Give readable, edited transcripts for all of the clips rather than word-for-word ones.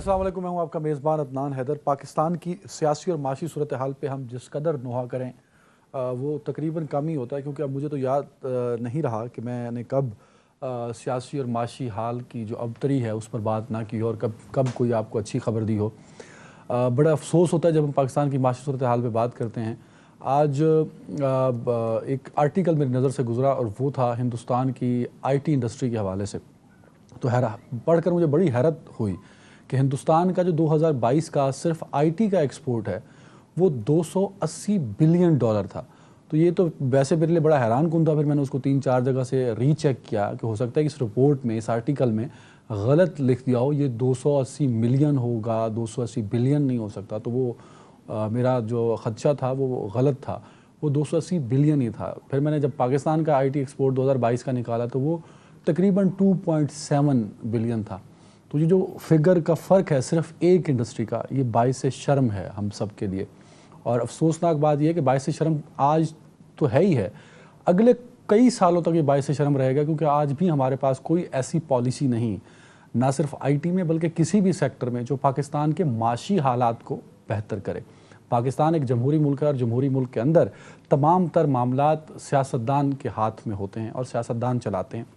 अस्सलाम वालेकुम, मैं हूं आपका मेज़बान अदनान हैदर। पाकिस्तान की सियासी और माशी सूरत हाल पे हम जिस कदर नोहा करें वो तकरीबन कम ही होता है, क्योंकि अब मुझे तो याद नहीं रहा कि मैंने कब सियासी और माशी हाल की जो अबतरी है उस पर बात ना की हो और कब कब कोई आपको अच्छी खबर दी हो। बड़ा अफसोस होता है जब हम पाकिस्तान की माशी सूरत हाल पर बात करते हैं। आज एक आर्टिकल मेरी नज़र से गुजरा और वो था हिंदुस्तान की IT इंडस्ट्री के हवाले से। तो पढ़कर मुझे बड़ी हैरत हुई कि हिंदुस्तान का जो 2022 का सिर्फ IT का एक्सपोर्ट है वो 280 बिलियन डॉलर था। तो ये तो वैसे मेरे लिए बड़ा हैरान कुन था। फिर मैंने उसको 3-4 जगह से रीचेक किया कि हो सकता है कि इस रिपोर्ट में, इस आर्टिकल में गलत लिख दिया हो, ये 280 मिलियन होगा, 280 बिलियन नहीं हो सकता। तो वो मेरा जो खदशा था वो गलत था, वो 280 बिलियन ही था। फिर मैंने जब पाकिस्तान का IT एक्सपोर्ट 2022 का निकाला तो वो तकरीबन 2.7 बिलियन था। तो ये जो फिगर का फ़र्क है सिर्फ एक इंडस्ट्री का, ये बाइस शर्म है हम सब के लिए। और अफसोसनाक बात यह है कि बाइस शर्म आज तो है ही है, अगले कई सालों तक ये बाइस शर्म रहेगा, क्योंकि आज भी हमारे पास कोई ऐसी पॉलिसी नहीं, ना सिर्फ IT में बल्कि किसी भी सेक्टर में, जो पाकिस्तान के माशी हालात को बेहतर करे। पाकिस्तान एक जमहूरी मुल्क है और जमहूरी मुल्क के अंदर तमाम तर मामलात सियासतदान के हाथ में होते हैं और सियासतदान चलाते हैं।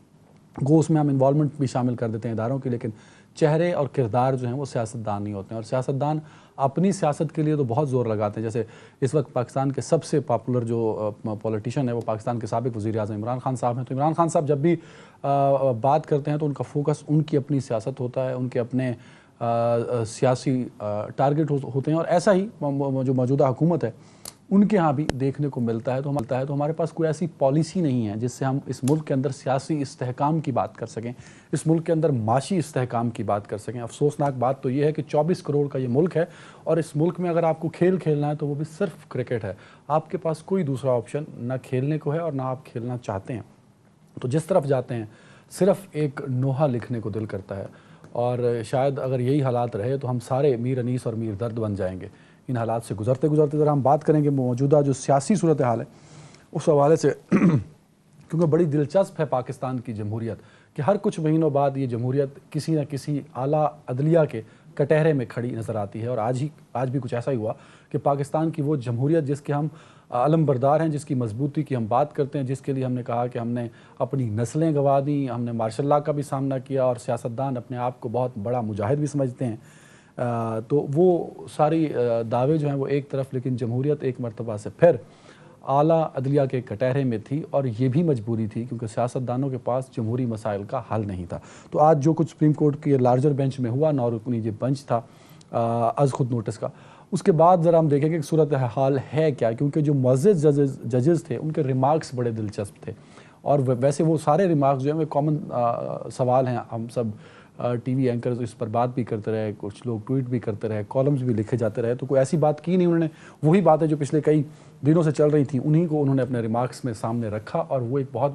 गो उसमें हम इन्वॉल्वमेंट भी शामिल कर देते हैं इदारों की, लेकिन चेहरे और किरदार जो हैं वो सियासतदान नहीं होते हैं। और सियासतदान अपनी सियासत के लिए तो बहुत ज़ोर लगाते हैं। जैसे इस वक्त पाकिस्तान के सबसे पॉपुलर जो पॉलिटिशियन है वो पाकिस्तान के साबिक़ वज़ीर आज़म इमरान खान साहब हैं। तो इमरान खान साहब जब भी बात करते हैं तो उनका फोकस उनकी अपनी सियासत होता है, उनके अपने सियासी टारगेट होते हैं। और ऐसा ही जो मौजूदा हुकूमत है उनके यहाँ भी देखने को मिलता है। तो हमारे पास कोई ऐसी पॉलिसी नहीं है जिससे हम इस मुल्क के अंदर सियासी इस्तेहकाम की बात कर सकें, इस मुल्क के अंदर माशी इस्तेहकाम की बात कर सकें। अफसोसनाक बात तो ये है कि 24 करोड़ का ये मुल्क है और इस मुल्क में अगर आपको खेल खेलना है तो वो भी सिर्फ क्रिकेट है। आपके पास कोई दूसरा ऑप्शन ना खेलने को है और ना आप खेलना चाहते हैं। तो जिस तरफ जाते हैं सिर्फ एक नोहा लिखने को दिल करता है। और शायद अगर यही हालात रहे तो हम सारे मीर अनीस और मीर दर्द बन जाएंगे। इन हालात से गुजरते गुजरते ज़रा हम बात करेंगे मौजूदा जो सियासी सूरत हाल है उस हवाले से क्योंकि बड़ी दिलचस्प है पाकिस्तान की जमहूरियत कि हर कुछ महीनों बाद ये जमहूरियत किसी न किसी आला अदलिया के कटहरे में खड़ी नज़र आती है। और आज भी कुछ ऐसा ही हुआ कि पाकिस्तान की वो जमहूरियत जिसके हम अलमबरदार हैं, जिसकी मजबूती की हम बात करते हैं, जिसके लिए हमने कहा कि हमने अपनी नस्लें गंवा दी, हमने मार्शल लॉ का भी सामना किया और सियासतदान अपने आप को बहुत बड़ा मुजाहिद भी समझते हैं, तो वो सारी दावे जो हैं वो एक तरफ, लेकिन जमहूरियत एक मरतबा से फिर आला अदलिया के कटहरे में थी। और ये भी मजबूरी थी क्योंकि सियासतदानों के पास जमहूरी मसाइल का हल नहीं था। तो आज जो कुछ सुप्रीम कोर्ट के लार्जर बेंच में हुआ, 9 रुकनी जो बेंच था अज खुद नोटिस का, उसके बाद ज़रा हम देखेंगे कि सूरत हाल है क्या, क्योंकि जो मुअज़्ज़ज़ जजेस थे उनके रिमार्क्स बड़े दिलचस्प थे। और वैसे वो सारे रिमार्क्स जो हैं वो कॉमन सवाल हैं, हम सब TV एंकर्स इस पर बात भी करते रहे, कुछ लोग ट्वीट भी करते रहे, कॉलम्स भी लिखे जाते रहे, तो कोई ऐसी बात की नहीं उन्होंने। वही बातें जो पिछले कई दिनों से चल रही थी उन्हीं को उन्होंने अपने रिमार्क्स में सामने रखा। और वो एक बहुत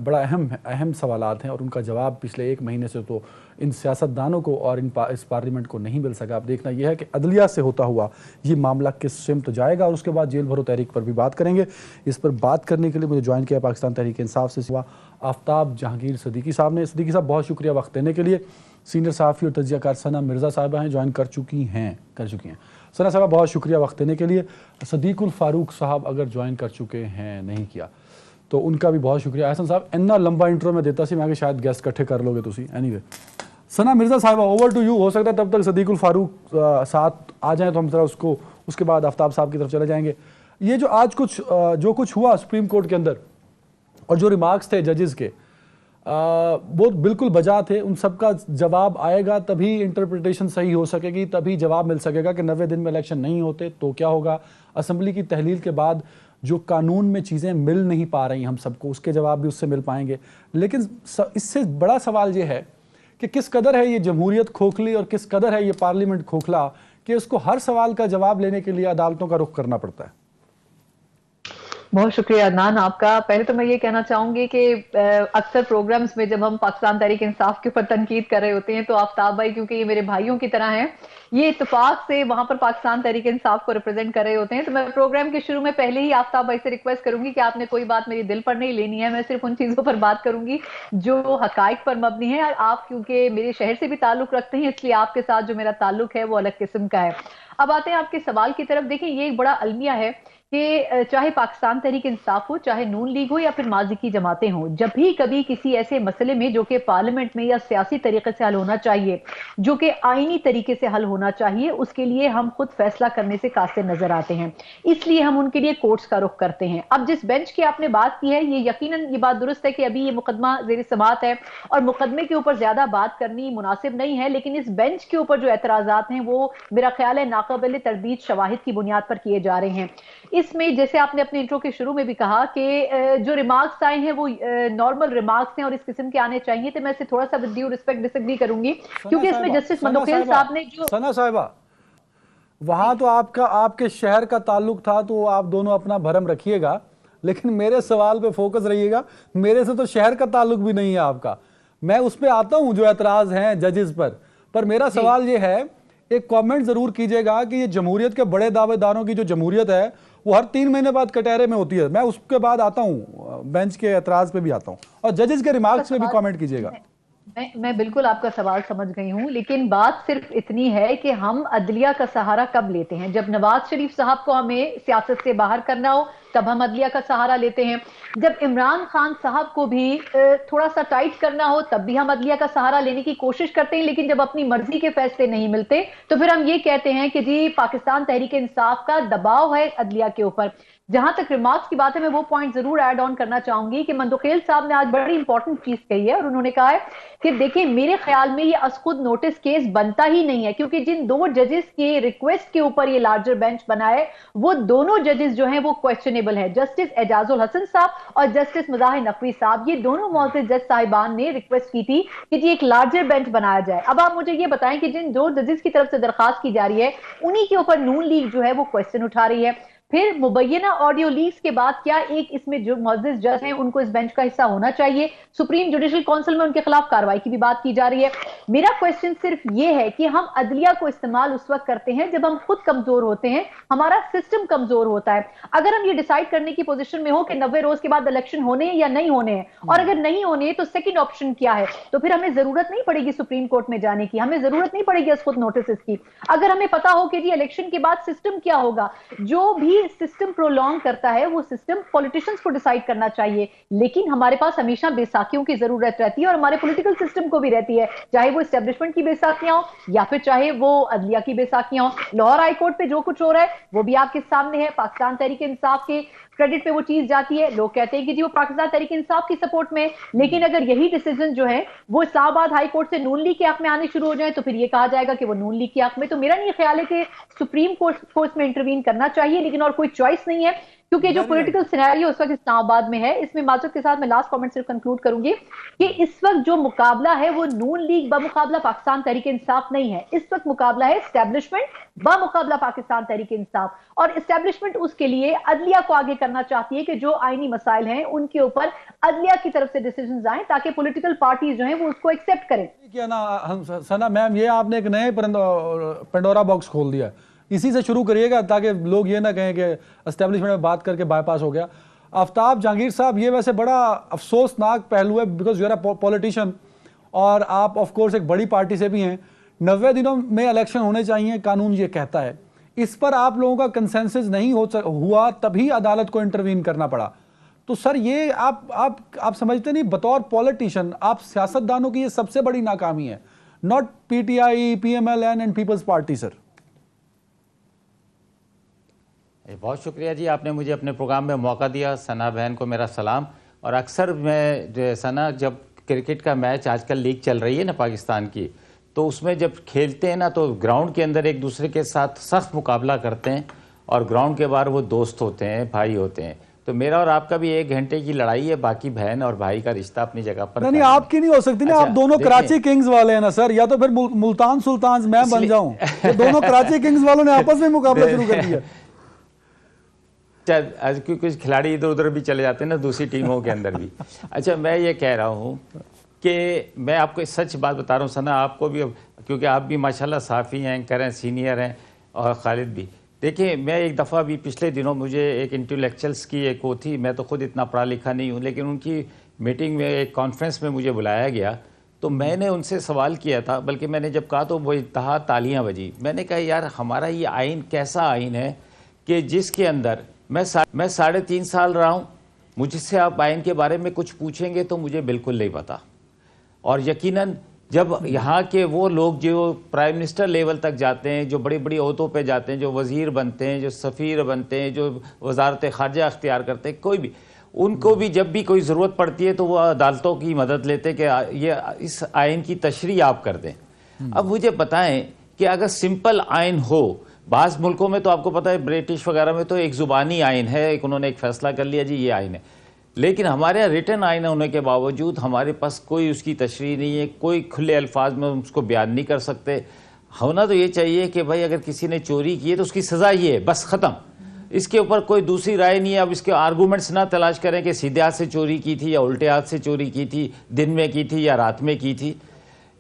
बड़ा अहम सवालात हैं और उनका जवाब पिछले 1 महीने से तो इन सियासतदानों को और इस पार्लियामेंट को नहीं मिल सका। अब देखना यह है कि अदलिया से होता हुआ ये मामला किस सिमत जाएगा। और उसके बाद जेल भरो तहरीक पर भी बात करेंगे। इस पर बात करने के लिए मुझे ज्वाइन किया पाकिस्तान तहरीक इंसाफ से सिवा आफ्ताब जहांगीर सदीकी साहब ने। सदीकी साहब बहुत शुक्रिया वक्त देने के लिए। सीनियर सहाफ़ी और तजियाकार सना मिर्ज़ा साहिबा हैं, ज्वाइन कर चुकी हैं। सना साहब बहुत शुक्रिया वक्त देने के लिए। सदीकुल फ़ारूक साहब अगर ज्वाइन कर चुके हैं, नहीं किया तो उनका भी बहुत शुक्रिया। एहसन साहब इन्ना लंबा इंट्रो में देता सी मैं कि शायद गेस्ट इकट्ठे कर लोगे तुसी। एनीवे सना मिर्ज़ा साहिबा ओवर टू यू। हो सकता है तब तक सदीकुल फ़ारूक साथ आ जाएँ तो हम ज़रा उसके बाद आफ्ताब साहब की तरफ चले जाएंगे। ये जो आज जो कुछ हुआ सुप्रीम कोर्ट के अंदर और जो रिमार्क्स थे जजेस के, वो बिल्कुल बजा थे। उन सब का जवाब आएगा तभी इंटरप्रिटेशन सही हो सकेगी, तभी जवाब मिल सकेगा कि 90 दिन में इलेक्शन नहीं होते तो क्या होगा। असेंबली की तहलील के बाद जो कानून में चीज़ें मिल नहीं पा रही हम सबको, उसके जवाब भी उससे मिल पाएंगे। लेकिन इससे बड़ा सवाल ये है कि किस कदर है ये जमहूरियत खोखली और किस कदर है ये पार्लियामेंट खोखला कि उसको हर सवाल का जवाब लेने के लिए अदालतों का रुख करना पड़ता है। बहुत शुक्रिया अदनान आपका। पहले तो मैं ये कहना चाहूंगी कि अक्सर प्रोग्राम्स में जब हम पाकिस्तान तहरीक इंसाफ के ऊपर तनकीद कर रहे होते हैं तो आफ्ताब भाई, क्योंकि ये मेरे भाइयों की तरह हैं, ये इत्तेफाक से वहां पर पाकिस्तान तहरीक इंसाफ को रिप्रेजेंट कर रहे होते हैं। तो मैं प्रोग्राम के शुरू में पहले ही आफ्ताब भाई से रिक्वेस्ट करूंगी कि आपने कोई बात मेरी दिल पर नहीं लेनी है, मैं सिर्फ उन चीजों पर बात करूंगी जो हकाइक पर मबनी है। और आप क्योंकि मेरे शहर से भी ताल्लुक रखते हैं, इसलिए आपके साथ जो मेरा ताल्लुक है वो अलग किस्म का है। अब आते हैं आपके सवाल की तरफ। देखिए, ये एक बड़ा अलमिया है कि चाहे पाकिस्तान तहरीक इंसाफ हो, चाहे नून लीग हो, या फिर माजी की जमातें हों, जब भी कभी किसी ऐसे मसले में जो कि पार्लियामेंट में या सियासी तरीके से हल होना चाहिए, जो कि आईनी तरीके से हल होना चाहिए, उसके लिए हम खुद फैसला करने से कासिर नजर आते हैं। इसलिए हम उनके लिए कोर्ट्स का रुख करते हैं। अब जिस बेंच की आपने बात की है, ये यकीनन ये बात दुरुस्त है कि अभी ये मुकदमा जेर समाअत है और मुकदमे के ऊपर ज्यादा बात करनी मुनासिब नहीं है, लेकिन इस बेंच के ऊपर जो एतराजात हैं वो मेरा ख्याल है नाकाबिल तरदीद शवाहिद की बुनियाद पर किए जा रहे हैं। इसमें जैसे आपने अपने इंट्रो के शुरू में भी कहा कि जो रिमार्क्स आए हैं वो नॉर्मल रिमार्क्स हैं और इस किस्म के आने चाहिए, तो मैं इससे थोड़ा सा विद ड्यू रिस्पेक्ट डिसएग्री करूंगी, क्योंकि इसमें जस्टिस मंदोखेल साहब ने जो सना साहिबा, वहां तो आपके शहर का ताल्लुक था, तो आप दोनों अपना भरम रखिएगा, लेकिन मेरे सवाल पे फोकस रहिएगा। मेरे से तो शहर का ताल्लुक भी नहीं है आपका। मैं उस पर आता हूं जो एतराज हैं जजेस पर मेरा सवाल ये है, एक कमेंट जरूर कीजिएगा कि ये जमहूरियत के बड़े दावेदारों की जो जमहूरियत है वो हर 3 महीने बाद कटहरे में होती है। मैं उसके बाद आता हूँ, बेंच के एतराज पे भी आता हूँ, और जजेस के रिमार्क्स में भी कमेंट कीजिएगा। मैं बिल्कुल आपका सवाल समझ गई हूं, लेकिन बात सिर्फ इतनी है कि हम अदलिया का सहारा कब लेते हैं? जब नवाज शरीफ साहब को हमें सियासत से बाहर करना हो तब हम अदलिया का सहारा लेते हैं। जब इमरान खान साहब को भी थोड़ा सा टाइट करना हो तब भी हम अदलिया का सहारा लेने की कोशिश करते हैं। लेकिन जब अपनी मर्जी के फैसले नहीं मिलते तो फिर हम ये कहते हैं कि जी पाकिस्तान तहरीक इंसाफ का दबाव है अदलिया के ऊपर। जहां तक रिमार्क्स की बात है, मैं वो पॉइंट जरूर ऐड ऑन करना चाहूंगी कि मंदोखेल साहब ने आज बड़ी इंपॉर्टेंट चीज कही है, और उन्होंने कहा है कि देखिए मेरे ख्याल में ये असखुद नोटिस केस बनता ही नहीं है, क्योंकि जिन 2 जजेस के रिक्वेस्ट के ऊपर ये लार्जर बेंच बना है वो दोनों जजेस जो हैं वो क्वेश्चनेबल है। जस्टिस एजाजुल हसन साहब और जस्टिस मुजाहिर नकवी साहब, ये दोनों मौजूद जज साहिबान ने रिक्वेस्ट की थी कि जी एक लार्जर बेंच बनाया जाए। अब आप मुझे ये बताएं कि जिन 2 जजेस की तरफ से दरखास्त की जा रही है उन्हीं के ऊपर नून लीग जो है वो क्वेश्चन उठा रही है। फिर मुबैना ऑडियो लीक्स के बाद क्या एक इसमें जो मौजूद जज हैं उनको इस बेंच का हिस्सा होना चाहिए? सुप्रीम जुडिशल काउंसिल में उनके खिलाफ कार्रवाई की भी बात की जा रही है। मेरा क्वेश्चन सिर्फ ये है कि हम अदलिया को इस्तेमाल उस वक्त करते हैं जब हम खुद कमजोर होते हैं, हमारा सिस्टम कमजोर होता है। अगर हम ये डिसाइड करने की पोजीशन में हो कि 90 रोज के बाद इलेक्शन होने हैं या नहीं होने हैं, और अगर नहीं होने तो सेकंड ऑप्शन क्या है, तो फिर हमें जरूरत नहीं पड़ेगी सुप्रीम कोर्ट में जाने की, हमें जरूरत नहीं पड़ेगी खुद नोटिस की। अगर हमें पता हो कि जी इलेक्शन के बाद सिस्टम क्या होगा, जो भी सिस्टम प्रोलॉन्ग करता है वो सिस्टम पॉलिटिशियंस को डिसाइड करना चाहिए। लेकिन हमारे पास हमेशा बेसाखियों की जरूरत रहती है, और हमारे पॉलिटिकल सिस्टम को भी रहती है, चाहे वो एस्टेब्लिशमेंट की बेसाखियां हो या फिर चाहे वो अदलिया की बेसाखियां हो। लाहौर हाईकोर्ट पे जो कुछ हो रहा है वो भी आपके सामने है। पाकिस्तान तहरीक इंसाफ के क्रेडिट पे वो चीज जाती है, लोग कहते हैं कि जी वो पाकिस्तान तहरीक इंसाफ की सपोर्ट में, लेकिन अगर यही डिसीजन जो है वो इस्लामाबाद हाई कोर्ट से नून लीग के हक में आने शुरू हो जाए तो फिर ये कहा जाएगा कि वो नून लीग के हक में। तो मेरा नहीं ख्याल है कि सुप्रीम कोर्ट में इंटरवीन करना चाहिए, लेकिन और कोई चॉइस नहीं है, क्योंकि जो पॉलिटिकल सिनेरियो उस वक्त इस्लामाबाद में है, इसमें माजरत के साथ मैं लास्ट कमेंट सिर्फ कंक्लूड करूंगी कि इस वक्त जो मुकाबला है वो नून लीग बमुकाबला पाकिस्तान तहरीक इंसाफ नहीं है। इस वक्त मुकाबला है एस्टेब्लिशमेंट बमुकाबला पाकिस्तान तहरीक इंसाफ, और एस्टेब्लिशमेंट उसके लिए अदलिया को आगे करना चाहती है कि जो आईनी मसाइल हैं उनके ऊपर अदलिया की तरफ से डिसीजन आए ताकि पॉलिटिकल पार्टीज जो हैं वो उसको एक्सेप्ट करें। क्या ना सना मैम, ये आपने एक नए पेंडोरा बॉक्स खोल दिया। इसी से शुरू करिएगा ताकि लोग ये ना कहें कि एस्टेब्लिशमेंट में बात करके बाईपास हो गया। आफ्ताब जहांगीर साहब, ये वैसे बड़ा अफसोसनाक पहलू है, because you are a politician और आप ऑफ कोर्स एक बड़ी पार्टी से भी हैं। 90 दिनों में इलेक्शन होने चाहिए, कानून ये कहता है। इस पर आप लोगों का कंसेंसस नहीं हुआ, तभी अदालत को इंटरवीन करना पड़ा। तो सर ये आप समझते नहीं, बतौर पॉलिटिशियन आप सियासतदानों की ये सबसे बड़ी नाकामी है, not PTI, PMLN and Peoples Party. Sir बहुत शुक्रिया जी, आपने मुझे अपने प्रोग्राम में मौका दिया। सना बहन को मेरा सलाम। और अक्सर मैं सना, जब क्रिकेट का मैच आजकल लीग चल रही है ना पाकिस्तान की, तो उसमें जब खेलते हैं ना तो ग्राउंड के अंदर एक दूसरे के साथ सख्त मुकाबला करते हैं और ग्राउंड के बाहर वो दोस्त होते हैं, भाई होते हैं। तो मेरा और आपका भी 1 घंटे की लड़ाई है, बाकी बहन और भाई का रिश्ता अपनी जगह पर नहीं, आपकी नहीं हो सकती ना। आप दोनों कराची किंग्स वाले हैं ना सर, या तो फिर मुल्तान सुल्तान मैं बन जाऊं। तो दोनों कराची किंग्स वालों ने आपस में मुकाबला शुरू कर दिया। क्योंकि कुछ खिलाड़ी इधर उधर भी चले जाते हैं ना दूसरी टीमों के अंदर भी। अच्छा, मैं ये कह रहा हूँ कि मैं आपको सच बात बता रहा हूँ सना, आपको भी, क्योंकि आप भी माशाल्लाह साफ़ी हैं, एंकर हैं, सीनियर हैं, और खालिद भी। देखिए, मैं एक दफ़ा भी पिछले दिनों मुझे एक इंटेलेक्चुअल्स की एक वो थी, मैं तो खुद इतना पढ़ा लिखा नहीं हूँ, लेकिन उनकी मीटिंग में, एक कॉन्फ्रेंस में मुझे बुलाया गया, तो मैंने उनसे सवाल किया था, बल्कि मैंने जब कहा तो वो इंतहा तालियां बजी। मैंने कहा यार, हमारा ये आइन कैसा आइन है कि जिसके अंदर मैं 3.5 साल रहा हूँ, मुझसे आप आइन के बारे में कुछ पूछेंगे तो मुझे बिल्कुल नहीं पता। और यकीनन जब यहाँ के वो लोग जो प्राइम मिनिस्टर लेवल तक जाते हैं, जो बड़ी बड़ी ओहदों पे जाते हैं, जो वज़ीर बनते हैं, जो सफ़ीर बनते हैं, जो वजारत ख़ारजा अख्तियार करते हैं, कोई भी, उनको भी जब भी कोई ज़रूरत पड़ती है तो वो अदालतों की मदद लेते कि ये इस आइन की तशरीह आप कर दें। अब मुझे बताएं कि अगर सिंपल आइन हो, बाज़ मुल्कों में तो आपको पता है, ब्रिटिश वगैरह में तो एक ज़ुबानी आइन है, एक उन्होंने एक फ़ैसला कर लिया जी ये आइन है, लेकिन हमारे यहाँ रिटन आइन होने के बावजूद हमारे पास कोई उसकी तशरीह नहीं है, कोई खुले अल्फाज में उसको बयान नहीं कर सकते। होना तो ये चाहिए कि भाई अगर किसी ने चोरी की है तो उसकी सज़ा ये है, बस ख़त्म, इसके ऊपर कोई दूसरी राय नहीं है। अब इसके आर्गूमेंट्स ना तलाश करें कि सीधे हाथ से चोरी की थी या उल्टे हाथ से चोरी की थी, दिन में की थी या रात में की थी।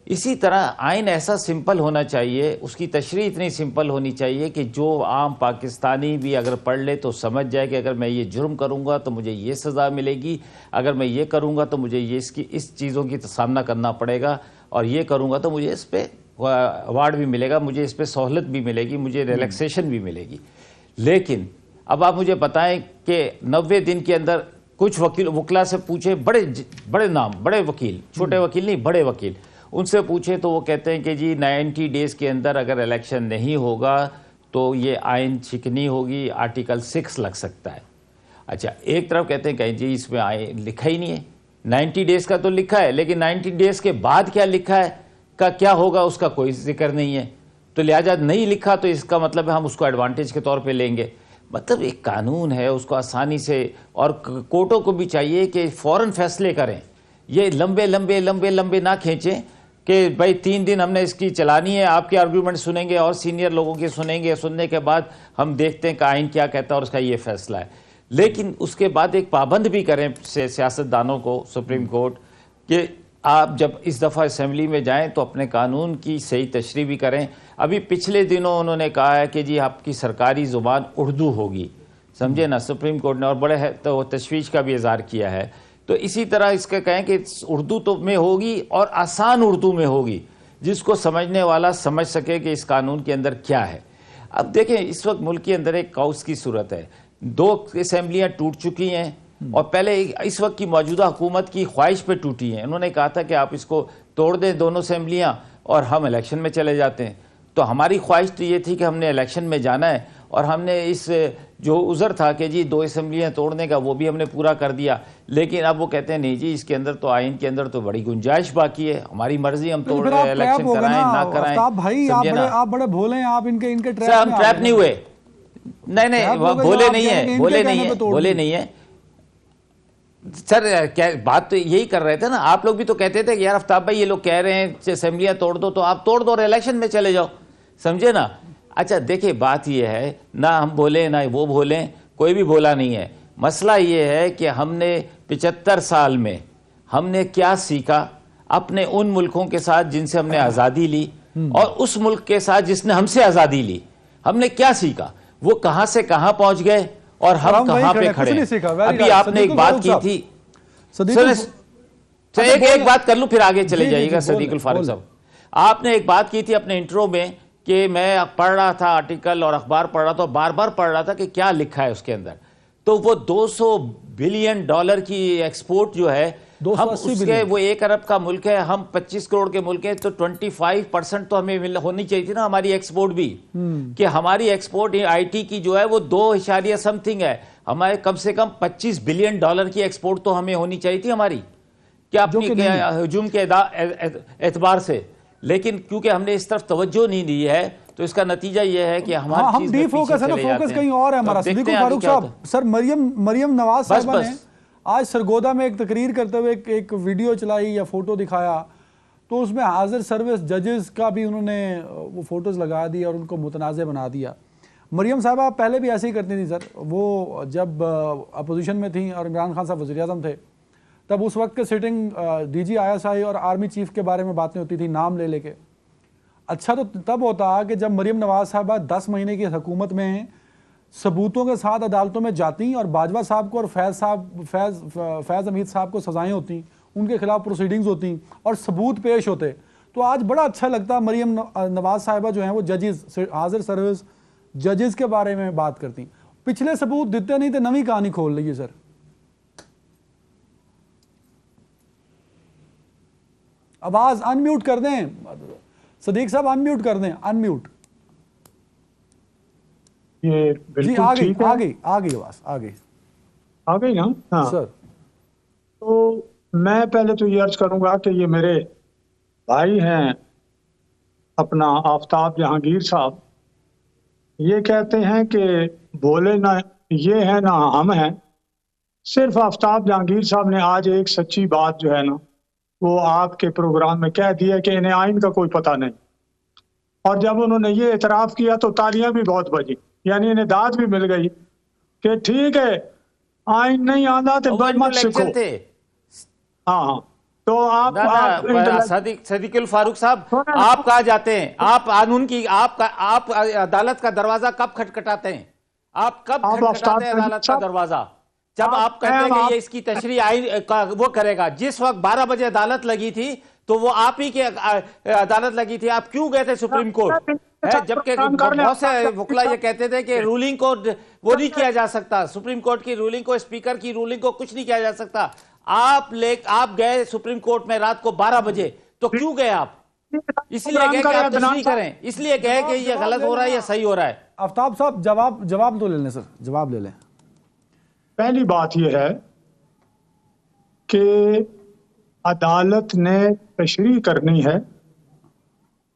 इसी तरह आइन ऐसा सिंपल होना चाहिए, उसकी तशरीह इतनी सिंपल होनी चाहिए कि जो आम पाकिस्तानी भी अगर पढ़ ले तो समझ जाए कि अगर मैं ये जुर्म करूँगा तो मुझे ये सज़ा मिलेगी, अगर मैं ये करूँगा तो मुझे ये इस चीज़ों की सामना करना पड़ेगा, और ये करूँगा तो मुझे इस पर अवार्ड भी मिलेगा, मुझे इस पर सहूलत भी मिलेगी, मुझे रिलैक्सेशन भी मिलेगी। लेकिन अब आप मुझे बताएं कि 90 दिन के अंदर कुछ वकीला से पूछे, बड़े नाम, बड़े वकील, छोटे वकील नहीं, बड़े वकील, उनसे पूछे तो वो कहते हैं कि जी 90 डेज़ के अंदर अगर इलेक्शन नहीं होगा तो ये आइन शिकनी होगी, आर्टिकल 6 लग सकता है। अच्छा, एक तरफ कहते हैं कि जी इसमें आइन लिखा ही नहीं है, 90 डेज़ का तो लिखा है, लेकिन 90 डेज़ के बाद क्या लिखा है का क्या होगा उसका कोई जिक्र नहीं है, तो लिहाजा नहीं लिखा तो इसका मतलब है हम उसको एडवांटेज के तौर पे लेंगे। मतलब एक कानून है, उसको आसानी से, और कोर्टों को भी चाहिए कि फ़ौरन फैसले करें, ये लंबे लंबे लंबे लंबे ना खींचें कि भाई 3 दिन हमने इसकी चलानी है, आपके आर्गूमेंट सुनेंगे और सीनियर लोगों के सुनेंगे, सुनने के बाद हम देखते हैं कि आइन क्या कहता है और उसका ये फैसला है। लेकिन उसके बाद एक पाबंद भी करें सियासतदानों को, सुप्रीम कोर्ट, कि आप जब इस दफ़ा असेंबली में जाएं तो अपने कानून की सही तशरीह भी करें। अभी पिछले दिनों उन्होंने कहा है कि जी आपकी सरकारी ज़ुबान उर्दू होगी, समझे ना, सुप्रीम कोर्ट ने, और बड़े तो तशवीश का भी इज़हार किया है। तो इसी तरह इसका कहें कि उर्दू तो में होगी और आसान उर्दू में होगी, जिसको समझने वाला समझ सके कि इस कानून के अंदर क्या है। अब देखें, इस वक्त मुल्क के अंदर एक काउस की सूरत है, 2 असेंबलियाँ टूट चुकी हैं, और पहले इस वक्त की मौजूदा हुकूमत की ख्वाहिश पे टूटी हैं। उन्होंने कहा था कि आप इसको तोड़ दें दोनों असेंबलियाँ और हम इलेक्शन में चले जाते हैं। तो हमारी ख्वाहिश तो ये थी कि हमने इलेक्शन में जाना है, और हमने इस जो उज़र था कि जी 2 असेंबलियाँ तोड़ने का, वो भी हमने पूरा कर दिया। लेकिन अब वो कहते हैं नहीं जी, इसके अंदर तो आइन के अंदर तो बड़ी गुंजाइश बाकी है, हमारी मर्जी, हम तोड़ रहे, इलेक्शन कराएं ना कराएं। आप बड़े भोले हैं, आप इनके ट्रैप हम ट्रैप नहीं हुए, नहीं भोले नहीं है, भोले नहीं है सर। क्या बात तो यही कर रहे थे ना, आप लोग भी तो कहते थे कि यार आफ्ताब भाई ये लोग कह रहे हैं असेंबलियां तोड़ दो, तो आप तोड़ दो और इलेक्शन में चले जाओ, समझे ना। अच्छा देखिए, बात ये है ना, हम बोले ना वो बोले, कोई भी बोला नहीं है। मसला ये है कि हमने 75 साल में हमने क्या सीखा अपने उन मुल्कों के साथ जिनसे हमने आज़ादी ली, और उस मुल्क के साथ जिसने हमसे आज़ादी ली, हमने क्या सीखा, वो कहाँ से कहाँ पहुँच गए और हम कहाँ पे खड़े हैं। अभी आपने एक बात की थी, एक बात कर लूं फिर आगे चले जाइएगा सदीकुल फारूक साहब। आपने एक बात की थी अपने इंट्रो में कि मैं पढ़ रहा था आर्टिकल और अखबार पढ़ रहा था, बार बार पढ़ रहा था कि क्या लिखा है उसके अंदर। तो वो 200 बिलियन डॉलर की एक्सपोर्ट जो है, हम उसके, वो 1 अरब का मुल्क है, हम 25 करोड़ के मुल्क हैं, तो 25% तो हमें होनी चाहिए थी ना हमारी एक्सपोर्ट भी, कि हमारी एक्सपोर्ट आईटी की जो है वो 2 समथिंग है, हमारे कम से कम 25 बिलियन डॉलर की एक्सपोर्ट तो हमें होनी चाहिए थी हमारी, क्या अपनी हुजूम के एतबार से। लेकिन क्योंकि हमने इस तरफ तवज्जो नहीं दी है, तो इसका नतीजा यह है कि हम डीफोकस है ना, फोकस कहीं और है हमारा। सदीकुल फारूक साहब, सर मरियम नवाज साहबा ने आज सरगोदा में एक तकरीर करते हुए एक वीडियो चलाई या फोटो दिखाया, तो उसमें हाजिर सर्विस जजेस का भी उन्होंने वो फोटोज लगा दी और उनको मुतनाज़ बना दिया। मरियम साहबा पहले भी ऐसे ही करती थी सर। वो जब अपोजिशन में थी और इमरान खान साहब वज़ीर आज़म थे, तब उस वक्त के सिटिंग DG ISI और आर्मी चीफ के बारे में बातें होती थी नाम ले लेके। अच्छा तो तब होता कि जब मरियम नवाज साहबा 10 महीने की हुकूमत में सबूतों के साथ अदालतों में जाती और बाजवा साहब को और फैज़ हमीद साहब को सज़ाएँ होती, उनके खिलाफ प्रोसीडिंग्स होती और सबूत पेश होते, तो आज बड़ा अच्छा लगता। मरियम नवाज साहिबा जो हैं वो जजेस, हाजिर सर्विस जजेस के बारे में बात करती। पिछले सबूत देते नहीं तो नवी कहानी खोल लीजिए सर। आवाज अनम्यूट कर दें सदीक साहब, अनम्यूट कर दें, अनम्यूट। ये जी आ गई आवाज, आ गई ना। हाँ सर। तो मैं पहले तो ये अर्ज करूंगा कि ये मेरे भाई हैं अपना आफ्ताब जहांगीर साहब, ये कहते हैं कि बोले ना ये है ना हम हैं। सिर्फ आफ्ताब जहांगीर साहब ने आज एक सच्ची बात जो है ना वो आपके प्रोग्राम में कह दिया कि इन्हें आइन का कोई पता नहीं, और जब उन्होंने ये इतराफ किया तो तालियां भी बहुत बजी, यानी इन्हें दाद भी मिल गई कि ठीक है आइन नहीं आता तो मत सीखो। हाँ तो आप सदीकुल फारूक साहब, आप कहाँ जाते हैं? आप कानून की आप अदालत का दरवाजा कब खटखटाते हैं? आप कब खटखटाते हैं अदालत का दरवाजा? जब आप कहते हैं कि ये इसकी तशरीह आइन का वो करेगा। जिस वक्त 12 बजे अदालत लगी थी तो वो आप ही के अदालत लगी थी, आप क्यों गए थे सुप्रीम कोर्ट? जबकि बहुत से वकील ये कहते थे कि रूलिंग को वो नहीं किया जा सकता, सुप्रीम कोर्ट की रूलिंग को, स्पीकर की रूलिंग को कुछ नहीं किया जा सकता। आप गए सुप्रीम कोर्ट में रात को 12 बजे, तो क्यों गए आप? इसलिए गए कि आप तशरीह करें, इसलिए गए कि ये गलत हो रहा है या सही हो रहा है? आफ्ताब साहब जवाब तो ले लें सर, जवाब ले लें। पहली बात यह है कि अदालत ने तशरीह करनी है।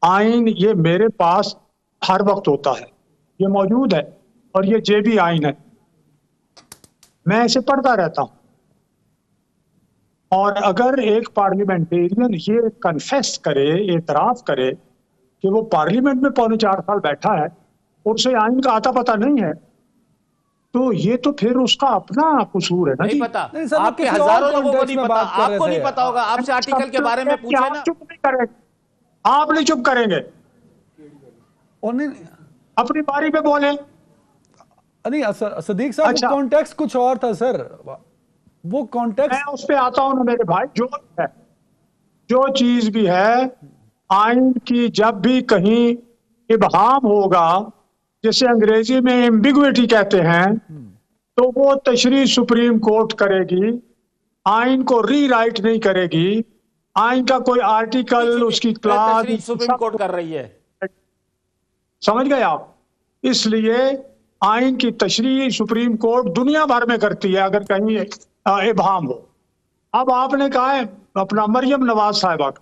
आइन ये मेरे पास हर वक्त होता है, ये मौजूद है और ये जेबी आइन है, मैं इसे पढ़ता रहता हूं। और अगर एक पार्लियामेंटेरियन ये कन्फेस करे, एतराफ करे कि वो पार्लियामेंट में 4.25 साल बैठा है और उसे आइन का आता पता नहीं है, तो ये तो फिर उसका अपना कसूर है ना। नहीं पता, आपके हजारों लोगों को नहीं पता, आपको नहीं पता होगा। आपसे आर्टिकल के बारे में पूछे ना। चुप नहीं करेंगे, आप नहीं चुप करेंगे, अपनी बारी पे बोले। नहीं सदीक साहब, अच्छा, कॉन्टेक्स्ट कुछ और था सर, वो कॉन्टेक्स्ट मैं उस पे आता हूं ना मेरे भाई। जो चीज भी है आइन की, जब भी कहीं इबहाम होगा, जिसे अंग्रेजी में एम्बिग्विटी कहते हैं, तो वो तशरीह सुप्रीम कोर्ट करेगी, आइन को रीराइट नहीं करेगी। आइन का कोई आर्टिकल, उसकी क्लास सुप्रीम कोर्ट कर रही है, समझ गए आप? इसलिए आइन की तशरीह सुप्रीम कोर्ट दुनिया भर में करती है अगर कहीं इबहाम हो। अब आपने कहा है अपना मरियम नवाज साहिबा का,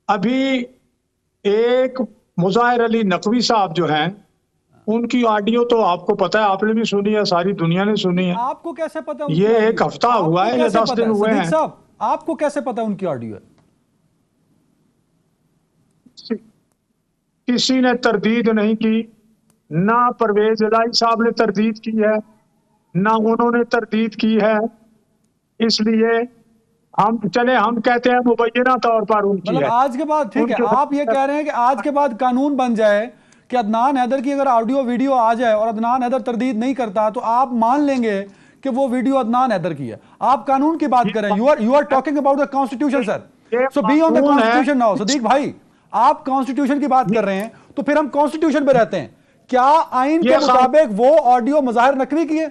अभी एक मुज़ाहिर अली नकवी साहब जो हैं, उनकी ऑडियो तो आपको पता है, आपने भी सुनी है, सारी दुनिया ने सुनी है। आपको कैसे पता? ये एक हफ्ता हुआ है या 10 दिन हुए हैं। साहब आपको कैसे पता उनकी ऑडियो है? किसी ने तरदीद नहीं की, ना परवेज इलाही साहब ने तरदीद की है, ना उन्होंने तरदीद की है। इसलिए हम कहते हैं मुबैना तौर पर उनकी है। आज के बाद ठीक है, आप ये कह रहे हैं कि आज के बाद कानून बन जाए कि अदनान हैदर की अगर ऑडियो वीडियो आ जाए और अदनान हैदर तरदीद नहीं करता तो आप मान लेंगे कि वो वीडियो अदनान हैदर की है। आप कानून की बात कर रहे हैं, you are talking about the constitution sir, so be on the constitution now. Sadiq भाई, आप कॉन्स्टिट्यूशन की बात कर रहे हैं तो फिर हम कॉन्स्टिट्यूशन पे रहते हैं। क्या आइन के मुताबिक वो ऑडियो मुज़ाहिर नकवी की है?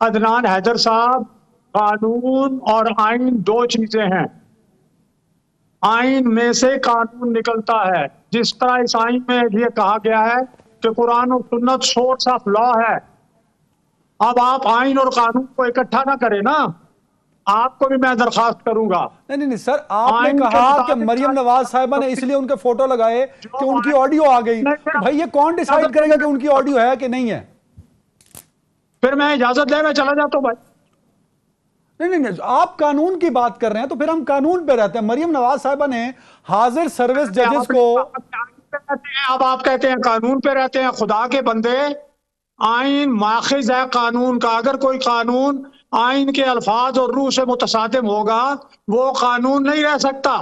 अदनान हैदर साहब, कानून और आइन दो चीजें हैं। आइन में से कानून निकलता है, जिस तरह इस आइन में ये कहा गया है कि कुरान और सुन्नत सोर्स ऑफ लॉ है। अब आप आइन और कानून को इकट्ठा ना करें ना, आपको भी मैं दरखास्त करूंगा। नहीं सर, आपने कहा कि मरियम नवाज साहिबा ने इसलिए उनके फोटो लगाए कि उनकी ऑडियो आ गई। भाई ये कौन डिसाइड करेगा कि उनकी ऑडियो है कि नहीं है? फिर मैं इजाजत ले, मैं चला जाता हूं भाई। नहीं, आप कानून की बात कर रहे हैं तो फिर हम कानून पे रहते हैं। मरियम नवाज साहिबा ने हाजिर सर्विस जजेस को पे रहते हैं, अब आप कहते हैं कानून पे रहते हैं। खुदा के बंदे, आइन माखिज है कानून का। अगर कोई कानून आइन के अल्फाज और रूह से मुतसादिम होगा वो कानून नहीं रह सकता,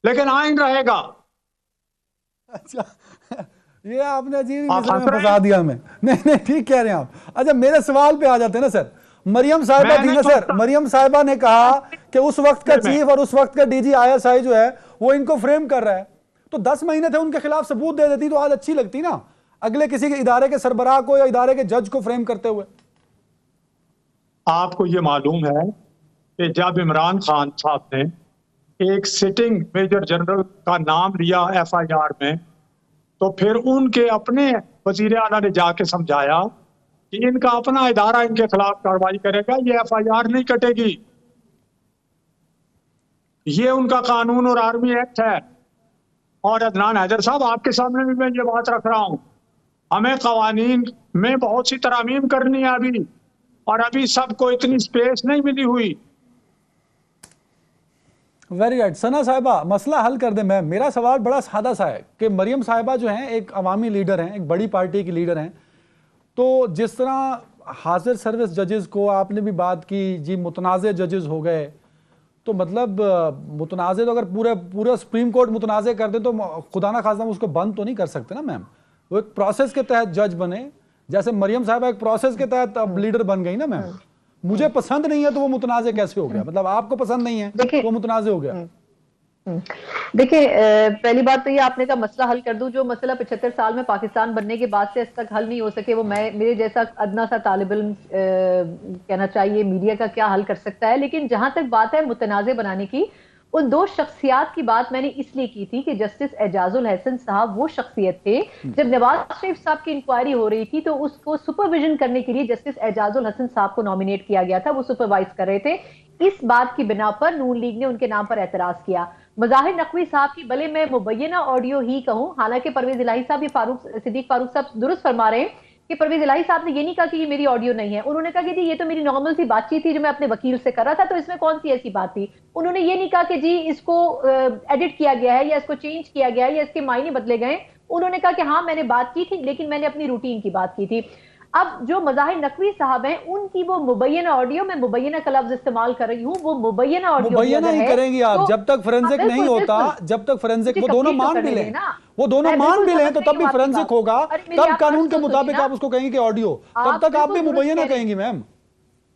लेकिन आइन रहेगा। अच्छा, ये आपने अजीब आप मिसरे में हंस रहे फंसा हैं? दिया हमें। नहीं नहीं, ठीक कह रहे हैं आप। अच्छा, मेरे सवाल पे आ जाते हैं ना सर। मरियम साहिबा मैं थी नहीं ना सर, सोचता। मरियम साहिबा ने कहा कि उस वक्त का मैं चीफ और उस वक्त का डीजी आईएसआई जो है वो इनको फ्रेम कर रहा है, तो 10 महीने थे उनके खिलाफ सबूत दे देती तो आज अच्छी लगती ना, अगले किसी के इदारे के सरबराह को या इदारे के जज को फ्रेम करते हुए। आपको ये मालूम है कि जब इमरान खान साहब ने एक सिटिंग मेजर जनरल का नाम लिया एफआईआर में, तो फिर उनके अपने वजीर आला ने जाके समझाया कि इनका अपना इदारा इनके खिलाफ कार्रवाई करेगा, ये एफआईआर नहीं कटेगी। ये उनका कानून और आर्मी एक्ट है। और अदनान हैदर साहब, आपके सामने भी मैं ये बात रख रहा हूं, हमें कवानीन में बहुत सी तरमीम करनी है अभी, और अभी सबको इतनी स्पेस नहीं मिली हुई। Very right. सना साहिबा, मसला हल कर दे। मैं, मेरा सवाल बड़ा सादा सा है कि मरियम साहिबा जो हैं एक अवामी लीडर हैं, एक बड़ी पार्टी की लीडर हैं, तो जिस तरह हाजिर सर्विस जजेस को आपने भी बात की जी, मुतनाज़े जजेस हो गए, तो मतलब मुतनाज़े तो अगर पूरा सुप्रीम कोर्ट मुतनाज़े कर दे तो खुदा ना खास्ता उसको बंद तो नहीं कर सकते ना मैम। वो एक प्रोसेस के तहत जज बने, जैसे मरियम साहिबा एक प्रोसेस के तहत अब लीडर बन गई ना मैम। मुझे पसंद नहीं है तो वो मुतनाज़े कैसे हो गया? मतलब आपको पसंद नहीं है तो वो मुतनाज़े हो गया। देखिए, पहली बात तो ये आपने का मसला हल कर दूं। जो मसला 75 साल में पाकिस्तान बनने के बाद से आज तक हल नहीं हो सके, वो मेरे जैसा अदना सा तालिब इल्म कहना चाहिए मीडिया का क्या हल कर सकता है। लेकिन जहां तक बात है मुतनाज़े बनाने की, उन दो शख्सियात की बात मैंने इसलिए की थी कि जस्टिस एजाजुल हसन साहब वो शख्सियत थे, जब नवाज शरीफ साहब की इंक्वायरी हो रही थी तो उसको सुपरविजन करने के लिए जस्टिस एजाजुल हसन साहब को नॉमिनेट किया गया था, वो सुपरवाइज कर रहे थे। इस बात की बिना पर नून लीग ने उनके नाम पर एतराज किया। मज़ाहिर नकवी साहब की भले मैं मुबैना ऑडियो ही कहूं, हालांकि परवेज इलाही साहब ये सिद्दीक फारूक साहब दुरुस्त फरमा रहे हैं कि परवेज इलाही साहब ने ये नहीं कहा कि ये मेरी ऑडियो नहीं है। उन्होंने कहा कि जी ये तो मेरी नॉर्मल सी बातचीत थी जो मैं अपने वकील से कर रहा था, तो इसमें कौन सी ऐसी बात थी। उन्होंने ये नहीं कहा कि जी इसको एडिट किया गया है या इसको चेंज किया गया है या इसके मायने बदले गए। उन्होंने कहा कि हाँ मैंने बात की थी, लेकिन मैंने अपनी रूटीन की बात की थी। अब जो मज़ाहिर नकवी साहब हैं उनकी वो मुबैना ऑडियो, मैं मुबैना का लफ्ज इस्तेमाल कर रही हूँ, वो मुबैना ऑडियो मुबैना ही करेंगी आप तो, जब तक फोरेंसिक नहीं होता, जब तक फोरेंसिक वो दोनों मान भी लें, वो दोनों मान भी लें तो तब भी फोरेंसिक होगा, तब कानून के मुताबिक आप उसको कहेंगे कि ऑडियो, तब तक आप भी मुबैना कहेंगी ma'am.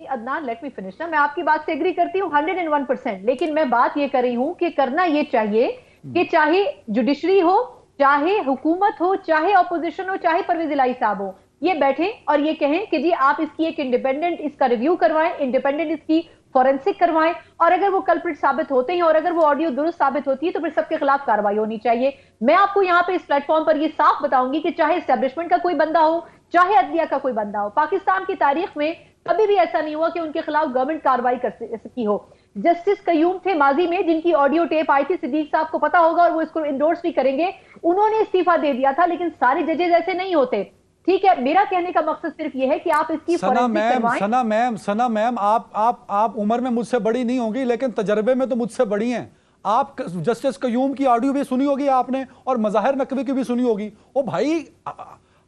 Adnan let me finish ना, मैं आपकी बात से एग्री करती हूँ 101%, लेकिन मैं बात ये कर रही हूँ कि करना ये चाहिए कि चाहे जुडिशरी हो, चाहे हुकूमत हो, चाहे ऑपोजिशन हो, चाहे परवेज इलाही साहब हो, ये बैठे और ये कहें कि जी आप इसकी एक इंडिपेंडेंट इसका रिव्यू करवाएं, इंडिपेंडेंट इसकी फॉरेंसिक करवाएं, और अगर वो कल्प्रिट साबित होते हैं और अगर वो ऑडियो दुरुस्त साबित होती है तो फिर सबके खिलाफ कार्रवाई होनी चाहिए। मैं आपको यहाँ पे इस प्लेटफॉर्म पर ये साफ बताऊंगी कि चाहे एस्टेब्लिशमेंट का कोई बंदा हो, चाहे अदलिया का कोई बंदा हो, पाकिस्तान की तारीख में कभी भी ऐसा नहीं हुआ कि उनके खिलाफ गवर्नमेंट कार्रवाई कर सकी हो। जस्टिस कयूम थे माजी में जिनकी ऑडियो टेप आई थी, सिद्दीक साहब को पता होगा और वो इसको इंडोर्स भी करेंगे, उन्होंने इस्तीफा दे दिया था, लेकिन सारे जजेस ऐसे नहीं होते। ठीक है, मेरा कहने का मकसद सिर्फ ये है कि आप इसकी सना मैम आप उम्र में मुझसे बड़ी नहीं होगी लेकिन तजर्बे में तो मुझसे बड़ी हैं। आप जस्टिस कयूम की ऑडियो भी सुनी होगी आपने और मज़ाहिर नकवी की भी सुनी होगी। ओ भाई,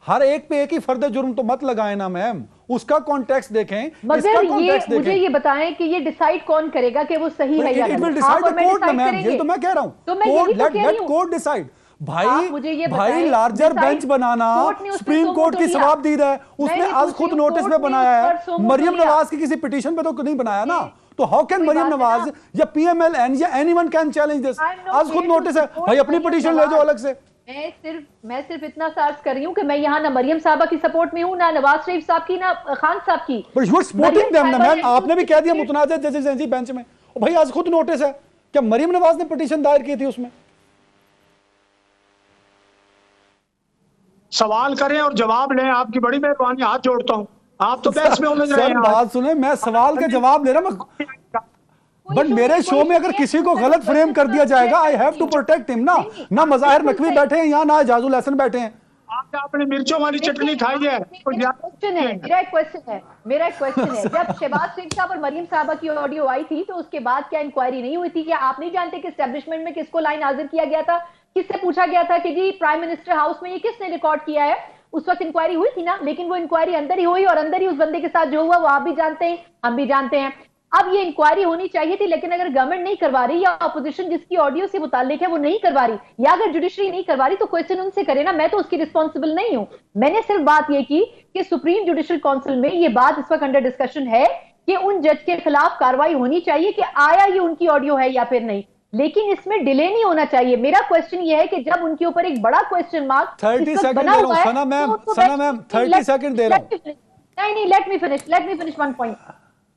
हर एक पे एक ही फर्द जुर्म तो मत लगाए ना मैम, उसका कॉन्टेक्स्ट देखें। मगर ये मुझे ये बताएं कि ये डिसाइड कौन करेगा कि वो सही है या गलत? ये तो मैं कह रहा हूं, कोर्ट डिसाइड। भाई लार्जर बेंच बनाना सुप्रीम कोर्ट की सवाबदीद है, उसने आज खुद नोटिस में बनाया है। मरियम नवाज की किसी पिटीशन पे तो नहीं बनाया ना, तो हाउ कैन मरियम नवाज या पीएमएल या एनीवन कैन चैलेंज दिस? आज खुद नोटिस है, भाई अपनी पिटीशन ले जाओ अलग से। मैं सिर्फ इतना सर्च कर रही हूँ कि मैं यहाँ ना मरियम साहबा की सपोर्ट में हूँ, ना नवाज शरीफ साहब की, ना खान साहब की। But you are supporting them ना मैम, आपने भी कह दिया मुतनाज़ जजेस हैं जी बेंच में। भाई आज खुद नोटिस है, क्या मरियम नवाज ने पिटीशन दायर की थी उसमें? सवाल करें और जवाब लें, आपकी बड़ी मेहरबानी, हाथ जोड़ता हूं। आप तो बहस में उलझ रहे हैं। बात सुने, मैं सवाल के जवाब ले रहा हूं, बट मेरे शो में अगर किसी को गलत फ्रेम कर दिया जाएगा, I have to protect him ना मज़ाहिर नकवी बैठे हैं यहाँ, ना एजाजुल हसन बैठे हैं। आपने मिर्चों वाली चटनी खाई है। मेरा एक क्वेश्चन है, जब शहबाज शरीफ साहब और मरियम साहबा की ऑडियो आई थी तो उसके बाद क्या इंक्वायरी नहीं हुई थी? क्या आप नहीं जानते कि एस्टेब्लिशमेंट में किसको लाइन हाजिर किया गया था? किससे पूछा गया था कि जी प्राइम मिनिस्टर हाउस में ये किसने रिकॉर्ड किया है? उस वक्त इंक्वायरी हुई थी ना, लेकिन वो इंक्वायरी अंदर ही हुई और अंदर ही उस बंदे के साथ जो हुआ वो आप भी जानते हैं, हम भी जानते हैं। अब ये इंक्वायरी होनी चाहिए थी, लेकिन अगर गवर्नमेंट नहीं करवा रही या अपोजिशन जिसकी ऑडियो से मुताल्लिक है वो नहीं करवा रही, या अगर जुडिशरी नहीं करवा रही, तो क्वेश्चन उनसे करे ना, मैं तो उसकी रिस्पॉन्सिबल नहीं हूं। मैंने सिर्फ बात ये की कि सुप्रीम जुडिशल काउंसिल में ये बात इस वक्त अंडर डिस्कशन है कि उन जज के खिलाफ कार्रवाई होनी चाहिए कि आया ये उनकी ऑडियो है या फिर नहीं, लेकिन इसमें डिले नहीं होना चाहिए। मेरा क्वेश्चन ये है कि जब उनके ऊपर एक बड़ा क्वेश्चन मार्क 30 सेकंड दे रहा हूं सना मैम 30 सेकंड दे रहा हूं। नहीं, let me finish one point.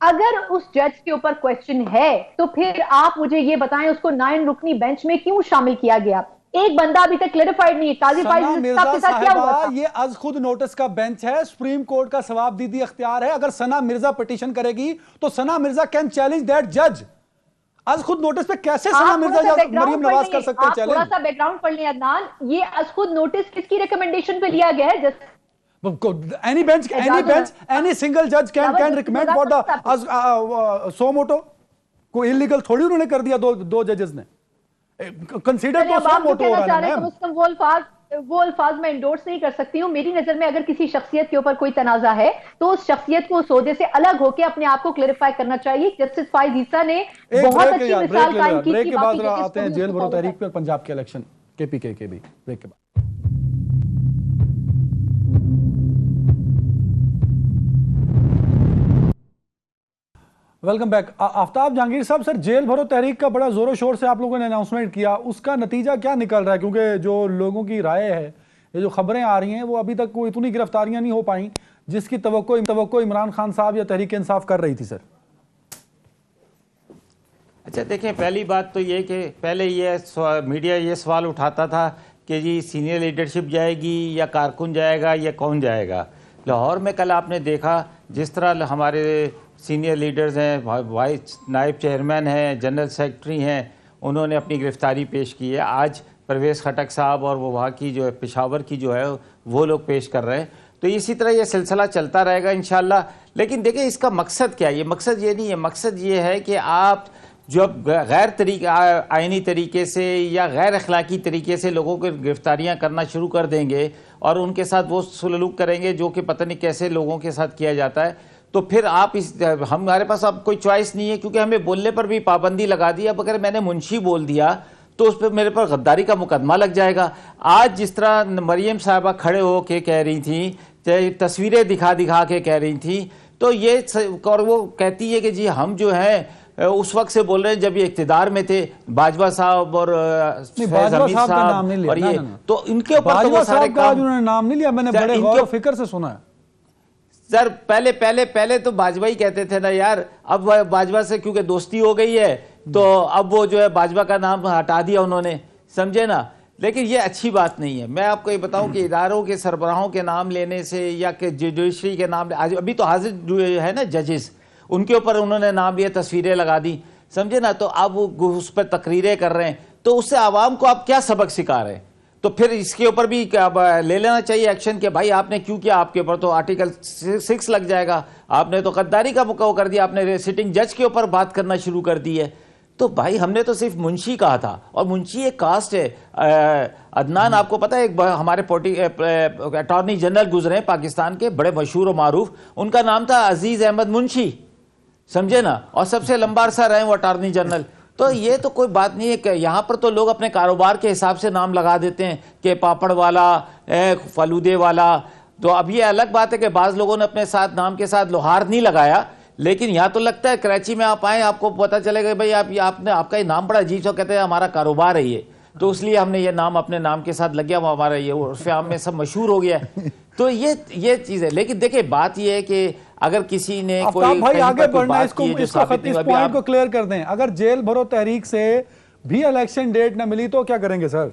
अगर उस जज के ऊपर क्वेश्चन है तो फिर आप मुझे ये बताएं उसको 9 रुकनी बेंच में क्यों शामिल किया गया? एक बंदा अभी तक क्लैरिफाइड नहीं है, काजी फाइज मिर्जा के साथ क्या हुआ था? ये अज खुद नोटिस का बेंच है, सुप्रीम कोर्ट का सवाबदीदी अख्तियार है। अगर सना मिर्जा पिटीशन करेगी तो सना मिर्जा कैन चैलेंज दैट जज। आज खुद नोटिस पे कैसे सना मिर्जा मरियम नवाज कर सकते हैं चैलेंज? थोड़ा सा बैकग्राउंड पढ़ लें अदनान, ये आज खुद नोटिस किसकी रिकमेंडेशन पे लिया गया है? any single judge can recommend for the सो मोटो। कोई इलीगल थोड़ी उन्होंने कर दिया दो जजेस ने। कंसीडर तो सो मोटो हो रहा है मैम। वो अल्फाज मैं इंडोर्स नहीं कर सकती हूँ। मेरी नजर में अगर किसी शख्सियत के ऊपर कोई तनाजा है तो उस शख्सियत को उस ओहदे से अलग होकर अपने आप को क्लियरिफाई करना चाहिए। जस्टिस फाइज ईसा ने बहुत अच्छी मिसाल कायम की। ब्रेक के बाद आते हैं जेल भरो तहरीक पे और पंजाब के इलेक्शन केपीके के भी। ब्रेक के बाद वेलकम बैक। आफ्ताब जहांगीर साहब, सर जेल भरो तहरीक का बड़ा जोरों शोर से आप लोगों ने अनाउंसमेंट किया, उसका नतीजा क्या निकल रहा है? क्योंकि जो लोगों की राय है, ये जो खबरें आ रही हैं, वो अभी तक कोई इतनी गिरफ्तारियां नहीं हो पाई जिसकी तवक्को इमरान खान साहब या तहरीक इंसाफ कर रही थी सर। अच्छा देखिए, पहली बात तो ये कि पहले ये मीडिया ये सवाल उठाता था कि जी सीनियर लीडरशिप जाएगी या कारकुन जाएगा या कौन जाएगा। लाहौर में कल आपने देखा जिस तरह हमारे सीनियर लीडर्स हैं, वाइस नायब चेयरमैन हैं, जनरल सेक्रेटरी हैं, उन्होंने अपनी गिरफ्तारी पेश की है। आज परवेज़ खटक साहब और वो वहाँ की जो है पेशावर की जो है वो लोग पेश कर रहे हैं। तो इसी तरह ये सिलसिला चलता रहेगा इंशाल्लाह। लेकिन देखिए इसका मकसद क्या है? ये मकसद ये नहीं है, मकसद ये है कि आप जो गैर आइनी तरीके से या गैर अखलाकी तरीके से लोगों को गिरफ्तारियाँ करना शुरू कर देंगे और उनके साथ वो सलूक करेंगे जो कि पता नहीं कैसे लोगों के साथ किया जाता है, तो फिर आप हमारे पास अब कोई चॉइस नहीं है, क्योंकि हमें बोलने पर भी पाबंदी लगा दी। अब अगर मैंने मुंशी बोल दिया तो उस पर मेरे पर गद्दारी का मुकदमा लग जाएगा। आज जिस तरह मरियम साहबा खड़े हो के कह रही थी, तस्वीरें दिखा के कह रही थी, तो ये और वो कहती है कि जी हम जो है उस वक्त से बोल रहे हैं जब ये इख्तिदार में थे, बाजवा साहब और बाजवा साहब का नाम नहीं लिया, और ये तो इनके ऊपर तो वो सारे काम उन्होंने नाम नहीं लिया, मैंने बड़े गौर और फिक्र से सुना है सर। पहले तो बाजवा ही कहते थे ना यार, अब बाजवा से क्योंकि दोस्ती हो गई है तो अब वो जो है बाजवा का नाम हटा दिया उन्होंने, समझे ना। लेकिन ये अच्छी बात नहीं है। मैं आपको ये बताऊं कि इदारों के सरबराहों के नाम लेने से या कि जुडिशरी के नाम, अभी तो हाजिर है ना जजेस, उनके ऊपर उन्होंने नाम लिए, तस्वीरें लगा दी, समझे ना। तो अब वो उस पर तकरीरें कर रहे हैं, तो उससे आवाम को आप क्या सबक सिखा रहे हैं? तो फिर इसके ऊपर भी ले लेना चाहिए एक्शन कि भाई आपने क्यों किया, आपके ऊपर तो आर्टिकल 6 लग जाएगा, आपने तो गद्दारी का मुकव कर दिया, आपने सिटिंग जज के ऊपर बात करना शुरू कर दी है। तो भाई हमने तो सिर्फ मुंशी कहा था, और मुंशी एक कास्ट है। अदनान आपको पता है एक हमारे अटॉर्नी जनरल गुजरे हैं पाकिस्तान के, बड़े मशहूर और मारूफ, उनका नाम था अजीज अहमद मुंशी, समझे ना, और सबसे लंबा अरसा रहे वो अटॉर्नी जनरल। तो ये तो कोई बात नहीं है कि यहाँ पर तो लोग अपने कारोबार के हिसाब से नाम लगा देते हैं कि पापड़ वाला, फलूदे वाला। तो अब ये अलग बात है कि बाज़ लोगों ने अपने साथ नाम के साथ लोहार नहीं लगाया, लेकिन यहाँ तो लगता है कराची में आप आए आपको पता चलेगा भाई आपने आपका ये नाम बड़ा अजीब सा, कहते हैं हमारा कारोबार है ये, तो इसलिए हमने ये नाम अपने नाम के साथ लग गया, वो हमारा ये उर्फ़ आम में सब मशहूर हो गया है। तो ये चीज़ है। लेकिन देखिए बात ये है कि अगर किसी ने कोई भाई आगे बढ़ना, इस पॉइंट को क्लियर कर दें। अगर जेल भरो तहरीक से भी इलेक्शन डेट ना मिली तो क्या करेंगे सर?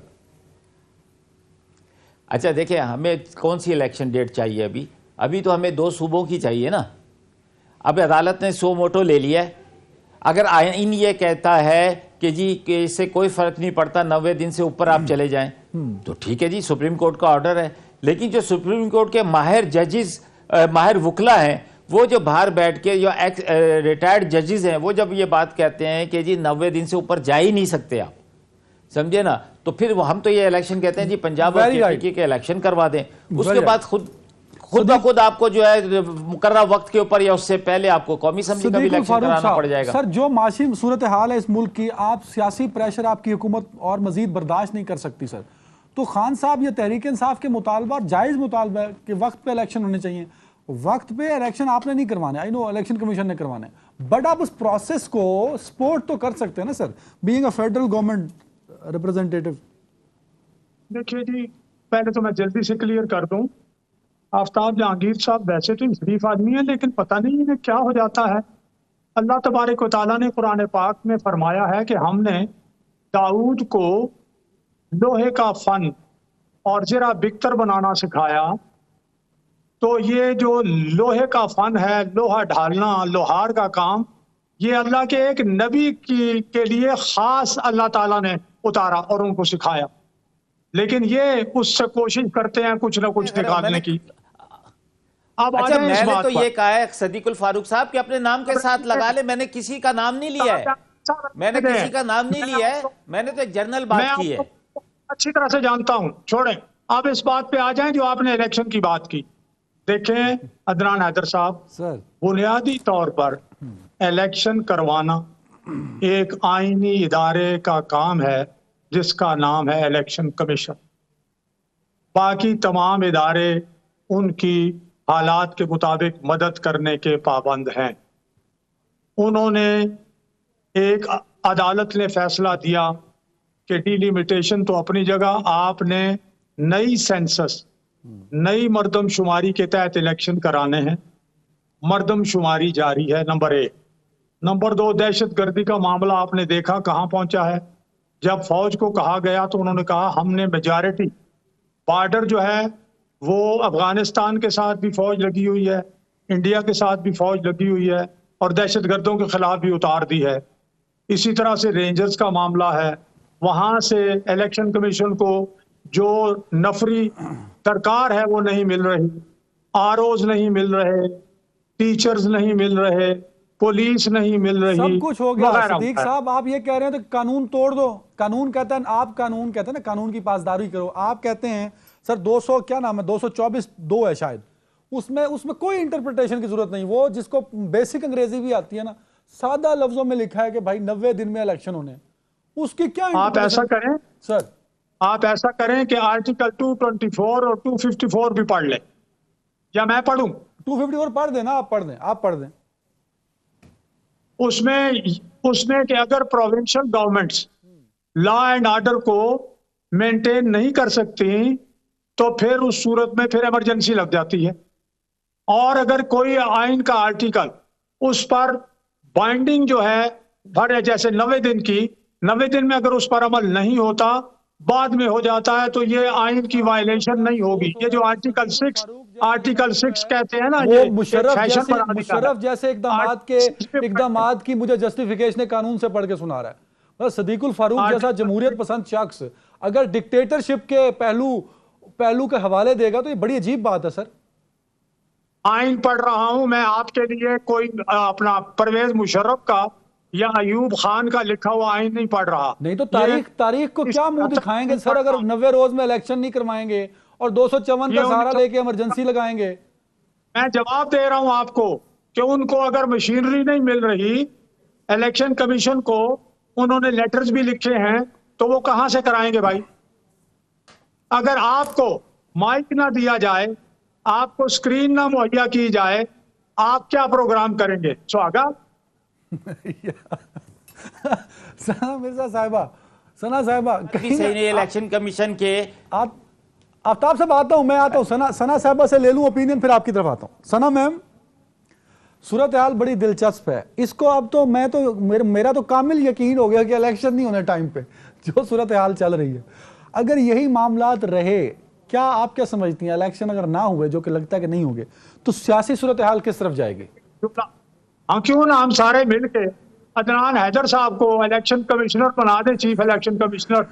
अच्छा देखिए, हमें कौन सी इलेक्शन डेट चाहिए? अभी तो हमें 2 सूबों की चाहिए ना। अब अदालत ने सो मोटो ले लिया है। अगर आईन ये कहता है कि जी कि इससे कोई फर्क नहीं पड़ता, 90 दिन से ऊपर आप चले जाएं, तो ठीक है जी, सुप्रीम कोर्ट का ऑर्डर है। लेकिन जो सुप्रीम कोर्ट के माहिर जजेस, माहिर वकला हैं, वो जो बाहर बैठ के जो रिटायर्ड जजेस हैं, वो जब ये बात कहते हैं कि जी 90 दिन से ऊपर जा ही नहीं सकते आप, समझे ना, तो फिर हम तो ये इलेक्शन कहते हैं जी पंजाब और केके के इलेक्शन करवा दें, उसके बाद खुद ब खुद आपको जो है मुकर्ररा वक्त के ऊपर या उससे पहले आपको कौमी असेंबली का भी इलेक्शन कराना पड़ जाएगा। सर, जो माशी सूरत हाल है इस मुल्क की, आप सियासी प्रेशर आपकी हुकूमत और मजीद बर्दाश्त नहीं कर सकती सर। तो खान साहब, ये तहरीक इंसाफ के मुतालबा जायज़ मुतालबा है कि वक्त पे इलेक्शन होने चाहिए। वक्त पे इलेक्शन आपने नहीं करवाने, आई नो इलेक्शन कमीशन ने करवाने, बट आप उस प्रोसेस को सपोर्ट तो कर सकते हैं ना sir, being a federal government representative. देखिए जी, पहले तो मैं जल्दी से क्लियर कर दूं, आफ्ताब जहांगीर साहब वैसे तो शरीफ आदमी है, लेकिन पता नहीं इन्हें क्या हो जाता है। अल्लाह तबारक व तआला ने कुरान पाक में फरमाया है कि हमने दाऊद को लोहे का फन और जरा बिक्तर बनाना सिखाया। तो ये जो लोहे का फन है, लोहा ढालना, लोहार का काम, ये अल्लाह के एक नबी के लिए खास अल्लाह ताला ने उतारा और उनको सिखाया। लेकिन ये उससे कोशिश करते हैं कुछ ना कुछ निकालने की। अब अच्छा, मैंने तो ये कहा है सदीकुल फारूक साहब कि अपने नाम के साथ लगा ले, मैंने किसी का नाम नहीं लिया है, मैंने किसी का नाम नहीं लिया है, मैंने तो एक जनरल बात की है। अच्छी तरह से जानता हूं, छोड़ें। अब इस बात पे आ जाएं जो आपने इलेक्शन की बात की। देखें अदनान हैदर साहब, सर बुनियादी तौर पर इलेक्शन करवाना एक आईनी इदारे का काम है जिसका नाम है इलेक्शन कमीशन। बाकी तमाम इदारे उनकी हालात के मुताबिक मदद करने के पाबंद हैं। उन्होंने एक अदालत ने फैसला दिया कि डिलिमिटेशन तो अपनी जगह, आपने नई सेंसस, नई मर्दमशुमारी के तहत इलेक्शन कराने हैं। मर्दमशुमारी जारी है, नंबर 1। नंबर 2, दहशतगर्दी का मामला आपने देखा कहां पहुंचा है। जब फौज को कहा गया तो उन्होंने कहा हमने मेजॉरिटी, बॉर्डर जो है वो अफगानिस्तान के साथ भी फौज लगी हुई है, इंडिया के साथ भी फौज लगी हुई है और दहशतगर्दों के खिलाफ भी उतार दी है। इसी तरह से रेंजर्स का मामला है, वहां से इलेक्शन कमीशन को जो नफरी सरकार है वो नहीं मिल रही, आरओज नहीं मिल रहे, टीचर्स नहीं मिल रहे, पुलिस नहीं मिल रही, सब कुछ हो गया। सिद्दीक साहब, आप ये कह रहे हैं तो कानून तोड़ दो। कानून कहता है, आप कानून कहते हैं ना, कानून की पासदारी करो। आप कहते हैं सर 200 क्या नाम है 224(2) है शायद, उसमें कोई इंटरप्रिटेशन की जरूरत नहीं। वो जिसको बेसिक अंग्रेजी भी आती है ना, सादा लफ्जों में लिखा है कि भाई 90 दिन में इलेक्शन होने, उसकी क्या आप ऐसा करें सर, आप ऐसा करें कि आर्टिकल 224 और 254 भी पढ़ लें, या मैं पढ़ूं? 254 पढ़ देना, आप पढ़ दें, आप पढ़ दें। उसमें कि अगर provincial governments law and order को मेंटेन नहीं कर सकती तो फिर उस सूरत में फिर इमरजेंसी लग जाती है। और अगर कोई आइन का आर्टिकल उस पर बाइंडिंग जो है भर, जैसे 90 दिन की, 90 दिन में अगर उस पर अमल नहीं होता, बाद में हो जाता है, तो ये आइन की वायलेशन नहीं होगी। ये जो आर्टिकल 6 कहते हैं ना, वो मुशर्रफ जैसे इकदामात की मुझे जस्टिफिकेशन कानून से पढ़ के सुना रहा है। बस सदीकुल फारूक जैसा जमहूरियत पसंद शख्स अगर डिक्टेटरशिप के पहलू के हवाले देगा तो ये बड़ी अजीब बात है सर। आइन पढ़ रहा हूं मैं आपके लिए, कोई अपना परवेज मुशर्रफ का या अयूब खान का लिखा हुआ आइन नहीं पढ़ रहा। नहीं तो तारीख को क्या मुंह दिखाएंगे सर, अगर 90 रोज में इलेक्शन नहीं करवाएंगे और 254 का सहारा लेके इमरजेंसी लगाएंगे। मैं जवाब दे रहा हूं आपको कि उनको अगर मशीनरी नहीं मिल रही, इलेक्शन कमीशन को उन्होंने लेटर्स भी लिखे हैं, तो वो कहां से कराएंगे भाई? अगर आपको माइक ना दिया जाए, आपको स्क्रीन ना मुहैया की जाए, आप क्या प्रोग्राम करेंगे? सुहागा मिर्जा साहिबा, सना साहिबा, कहीं सही नहीं। इलेक्शन कमीशन के आफ्ताब साहब आता हूं, मैं आता हूं, सना साहिबा से ले लूं ओपिनियन, फिर आपकी तरफ आता हूं। सना मैम, सूरत हाल बड़ी दिलचस्प है। इसको अब तो मेरा तो कामिल यकीन हो गया कि इलेक्शन नहीं होने टाइम पे, जो सूरत हाल चल रही है। अगर यही मामलात रहे, क्या आप क्या समझती हैं, इलेक्शन अगर ना हुए, जो कि लगता है कि नहीं होंगे, तो सियासी सूरत हाल किस तरफ जाएगी? हाँ, क्यों ना हम सारे मिलके अदनान हैदर साहब को इलेक्शन कमिश्नर बना दें, चीफ इलेक्शन कमिश्नर,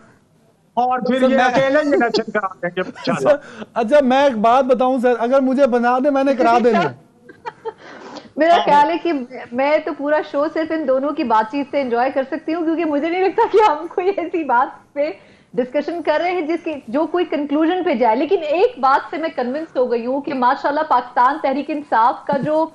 और फिर ये अकेले ही इलेक्शन करा देंगे। अच्छा, मैं एक बात बताऊं सर, अगर मुझे बना दे, मैंने करा देना। मेरा ख्याल है कि मैं तो पूरा शो सिर्फ इन दोनों की बातचीत से एंजॉय कर सकती हूँ, क्योंकि मुझे नहीं लगता कि हम कोई ऐसी बात पे डिस्कशन कर रहे हैं जिसके जो कोई कंक्लूजन पे जाए। लेकिन एक बात से मैं कन्विंस हो गई हूँ कि माशाल्लाह पाकिस्तान तहरीक इंसाफ का जो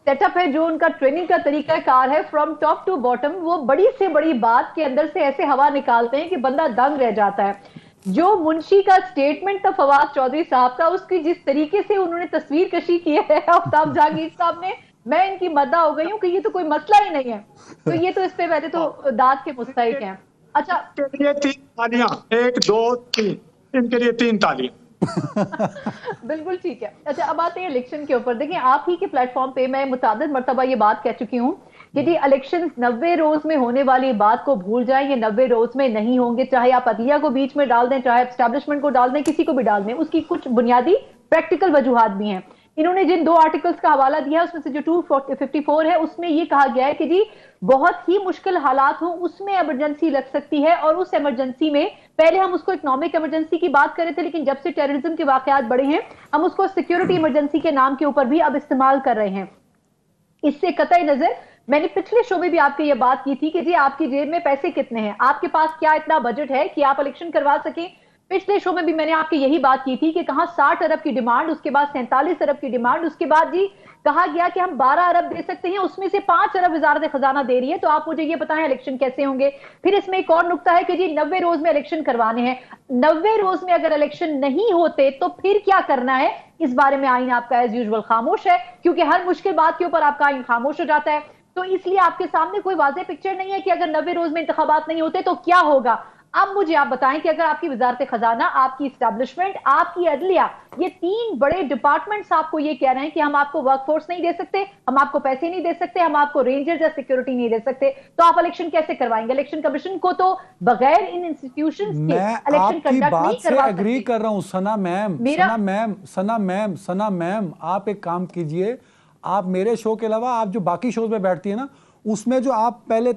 सेटअप है, जो उनका ट्रेनिंग का तरीका कार है फ्रॉम टॉप टू बॉटम, वो बड़ी से बड़ी बात के अंदर से ऐसे हवा निकालते हैं कि बंदा दंग रह जाता है। जो मुंशी का स्टेटमेंट था फवाद चौधरी साहब का, उसकी जिस तरीके से उन्होंने तस्वीर कशी की है आफ्ताब जहांगीर साहब ने, मैं इनकी मद्दा हो गई हूँ कि ये तो कोई मसला ही नहीं है। तो ये तो इस पे पहले तो दाद के मुस्तहिक हैं। अच्छा, इनके लिए 3 तालियां, 1 2 3, इनके लिए 3 तालियां। बिल्कुल ठीक है। अच्छा, अब आते हैं इलेक्शन के ऊपर। देखिए, आप ही के प्लेटफॉर्म पे मैं मुतादिद मरतबा ये बात कह चुकी हूँ कि जी इलेक्शन 90 रोज में होने वाली बात को भूल जाएं, ये 90 रोज में नहीं होंगे। चाहे आप अदलिया को बीच में डाल दें, चाहे एस्टैब्लिशमेंट को डाल दें, किसी को भी डाल दें, उसकी कुछ बुनियादी प्रैक्टिकल वजूहात भी हैं। इन्होंने जिन 2 आर्टिकल्स का हवाला दिया उसमें से जो 254 है, उसमें ये कहा गया है कि जी बहुत ही मुश्किल हालात हो उसमें इमरजेंसी लग सकती है, और उस इमरजेंसी में पहले हम उसको इकोनॉमिक इमरजेंसी की बात कर रहे थे, लेकिन जब से टेररिज्म के वाकयात बढ़े हैं हम उसको सिक्योरिटी इमरजेंसी के नाम के ऊपर भी अब इस्तेमाल कर रहे हैं। इससे कतई नजर, मैंने पिछले शो में भी आपके ये बात की थी कि जी आपकी जेब में पैसे कितने हैं, आपके पास क्या इतना बजट है कि आप इलेक्शन करवा सकें। पिछले शो में भी मैंने आपकी यही बात की थी कि कहां 60 अरब की डिमांड, उसके बाद 47 अरब की डिमांड, उसके बाद जी कहा गया कि हम 12 अरब दे सकते हैं, उसमें से 5 अरब वजारत खजाना दे रही है। तो आप मुझे ये बताएं इलेक्शन कैसे होंगे। फिर इसमें एक और नुक्ता है कि जी 90 रोज में इलेक्शन करवाने हैं। 90 रोज में अगर इलेक्शन नहीं होते तो फिर क्या करना है, इस बारे में आइन आपका एज यूजुअल खामोश है, क्योंकि हर मुश्किल बात के ऊपर आपका आइन खामोश हो जाता है। तो इसलिए आपके सामने कोई वाज़ेह पिक्चर नहीं है कि अगर 90 रोज में इंतखाबात नहीं होते तो क्या होगा। अब मुझे आप बताएं कि अगर आपकी वजारत खजाना, आपकी इस्टेब्लिशमेंट, आपकी अदलिया, ये 3 बड़े डिपार्टमेंट्स आपको ये कह रहे हैं कि हम आपको वर्कफोर्स नहीं दे सकते, हम आपको पैसे नहीं दे सकते, हम आपको रेंजर्स या सिक्योरिटी नहीं दे सकते, तो आप इलेक्शन कैसे करवाएंगे। इलेक्शन कमीशन को तो बगैर इन इंस्टीट्यूशंस के इलेक्शन कंडक्ट नहीं करवा सकते। एग्री कर रहा हूं सना मैम, आप एक काम कीजिए, आप मेरे शो के अलावा आप जो बाकी शोज में बैठती है ना, उसमें जो आप पहले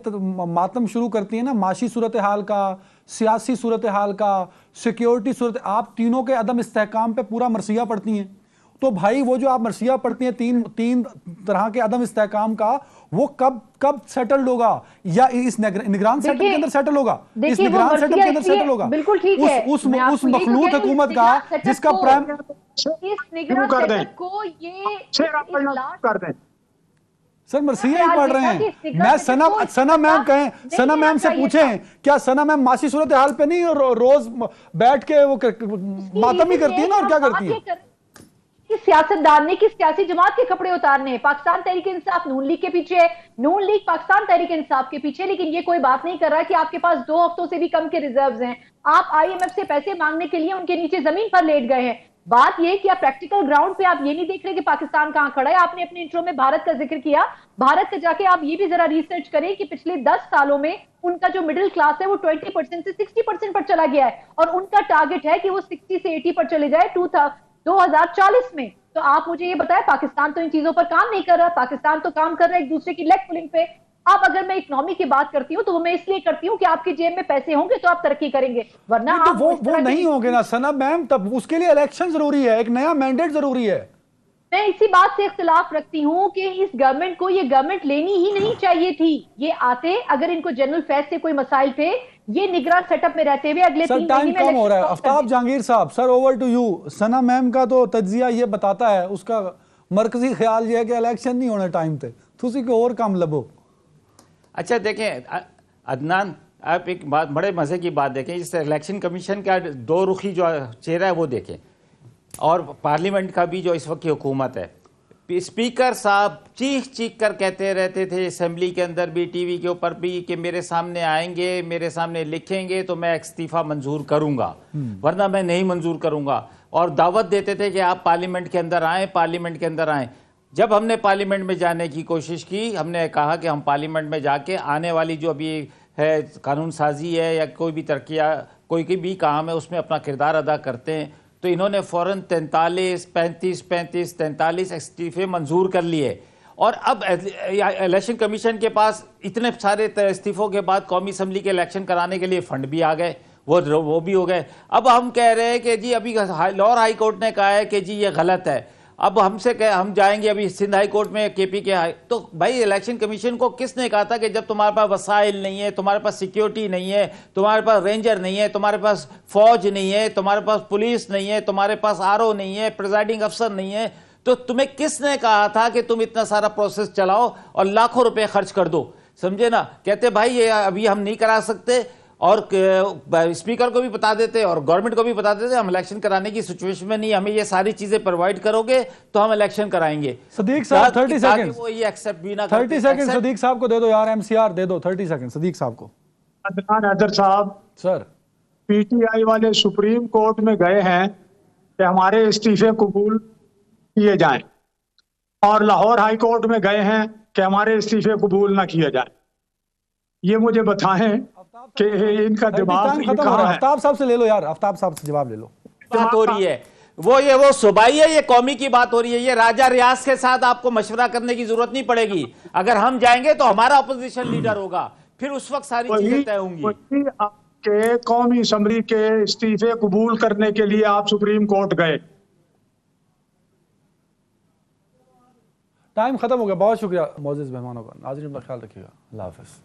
मातम शुरू करती है ना, माशी सूरत हाल का, सियासी सूरत हाल का, सिक्योरिटी सूरत, आप तीनों के अदम इस्तेहकाम पे पूरा मरसिया पढ़ती हैं। तो भाई वो जो आप मरसिया पढ़ती हैं तीन तरह के अदम इस्तेहकाम का, वो कब सेटल्ड होगा, या इस निगरान सेटअप के अंदर सेटल होगा, इस निगरान सेटअप के अंदर सेटल होगा। बिल्कुल ठीक है। उस मखलूत हुकूमत का जिसका प्राइम, इस निगरान सेटअप को ये कर दें। सर मरसिया ही पढ़ रहे हैं। मैं सना मैम से पूछें, क्या सना मैम माशी सूरत हाल पे नहीं रोज बैठ के वो मातम ही करती है ना, और क्या करती है? कि सियासतदान ने कि सियासी जमात के कपड़े उतारने हैं। पाकिस्तान तहरीक इंसाफ नून लीग के पीछे है, नून लीग पाकिस्तान तहरीक इंसाफ के पीछे, लेकिन ये कोई बात नहीं कर रहा कि आपके पास 2 हफ्तों से भी कम के रिजर्व्स हैं। आप IMF से पैसे मांगने के लिए उनके नीचे जमीन पर लेट गए हैं। बात यह कि आप प्रैक्टिकल ग्राउंड पे आप ये नहीं देख रहे कि पाकिस्तान कहां खड़ा है। आपने अपने इंट्रो में भारत का जिक्र किया, भारत का जाके आप ये भी जरा रिसर्च करें कि पिछले 10 सालों में उनका जो मिडिल क्लास है वो 20% से 60% पर चला गया है, और उनका टारगेट है कि वो 60 से 80 पर चले जाए 2040 में। तो आप मुझे ये बताएं, पाकिस्तान तो इन चीजों पर काम नहीं कर रहा, पाकिस्तान तो काम कर रहा है एक दूसरे की लेग पुलिंग पे। अब अगर मैं इकोनॉमी की बात करती हूँ तो वो मैं इसलिए करती हूँ कि आपकी जेब में पैसे होंगे तो आप तरक्की करेंगे, वरना तो वो नहीं होंगे ना सना मैम, तब उसके लिए इलेक्शन जरूरी है, एक नया मैंडेट जरूरी है। मैं इसी बात से इख्तिलाफ रखती हूँ कि इस गवर्नमेंट को ये गवर्नमेंट लेनी ही नहीं चाहिए थी। ये आते, अगर इनको जनरल फैज से कोई मसाइल थे, ये निगरान सेटअप में रहते हुए अगले 3 महीने में। टाइम कम हो रहा है। आफ्ताब जहांगीर साहब, sir over to you. Sana ma'am का तो तज्जिया ये बताता है, उसका मरकजी ख्याल ये है कि इलेक्शन नहीं होने टाइम पे, तुसी को और काम लबो। अच्छा देखें अदनान, आप एक बात, बड़े मज़े की बात देखें, इस इलेक्शन कमीशन का 2 रुखी जो चेहरा है वो देखें, और पार्लियामेंट का भी जो इस वक्त की हुकूमत है। स्पीकर साहब चीख कर कहते रहते थे असेंबली के अंदर भी, टीवी के ऊपर भी, कि मेरे सामने आएंगे, मेरे सामने लिखेंगे तो मैं इस्तीफा मंजूर करूंगा, वरना मैं नहीं मंजूर करूंगा। और दावत देते थे कि आप पार्लियामेंट के अंदर आएँ, पार्लियामेंट के अंदर आएँ। जब हमने पार्लियामेंट में जाने की कोशिश की, हमने कहा कि हम पार्लियामेंट में जाके आने वाली जो अभी है कानून साजी है या कोई भी तरक्या, कोई भी काम है, उसमें अपना किरदार अदा करते हैं, तो इन्होंने फ़ौरन 43 इस्तीफे मंजूर कर लिए। और अब इलेक्शन कमीशन के पास इतने सारे इस्तीफों के बाद कौमी असम्बली के इलेक्शन कराने के लिए फंड भी आ गए, वो भी हो गए। अब हम कह रहे हैं कि जी अभी लाहौर हाई कोर्ट ने कहा है कि जी ये गलत है। अब हमसे कह हम जाएंगे अभी सिंध हाई कोर्ट में केपी के हाई, तो भाई इलेक्शन कमीशन को किसने कहा था कि जब तुम्हारे पास वसाइल नहीं है, तुम्हारे पास सिक्योरिटी नहीं है, तुम्हारे पास रेंजर नहीं है, तुम्हारे पास फौज नहीं है, तुम्हारे पास पुलिस नहीं है, तुम्हारे पास आरओ नहीं है, प्रिजाइडिंग अफसर नहीं है, तो तुम्हें किसने कहा था कि तुम इतना सारा प्रोसेस चलाओ और लाखों रुपए खर्च कर दो? समझे ना? कहते भाई ये अभी हम नहीं करा सकते, और स्पीकर को भी बता देते और गवर्नमेंट को भी बता देते हम इलेक्शन कराने की सिचुएशन में नहीं, हमें ये सारी चीजें प्रोवाइड करोगे तो हम इलेक्शन कराएंगे। सदीक साहब 30 सेकंड, वो ये एक्सेप्ट भी ना 30 सेकंड सदीक साहब को दे दो यार, एमसीआर दे दो 30 सेकंड सदीक साहब को। अदनान हैदर साहब सर, पीटीआई वाले सुप्रीम कोर्ट में गए हैं कि हमारे इस्तीफे कबूल किए जाएं, और लाहौर हाई कोर्ट में गए हैं कि हमारे इस्तीफे कबूल ना किए जाएं। ये मुझे बताएं कि इनका दिमाग खत्म हो रहा है। आफ्ताब साहब से ले लो यार, आफ्ताब साहब से जवाब ले लो। बात हो रही है वो सूबाई है, ये कौमी की बात हो रही है। ये राजा रियाज के साथ आपको मशवरा करने की जरूरत नहीं पड़ेगी। अगर हम जाएंगे तो हमारा अपोजिशन लीडर होगा, फिर उस वक्त सारी चीजें तय होंगी। आपके कौमी असम्बली के इस्तीफे कबूल करने के लिए आप सुप्रीम कोर्ट गए। टाइम खत्म हो गया, बहुत शुक्रिया मोअज़्ज़िज़ मेहमानों का। नाज़रीन अपना ख्याल रखिएगा, अल्लाह हाफ़िज़।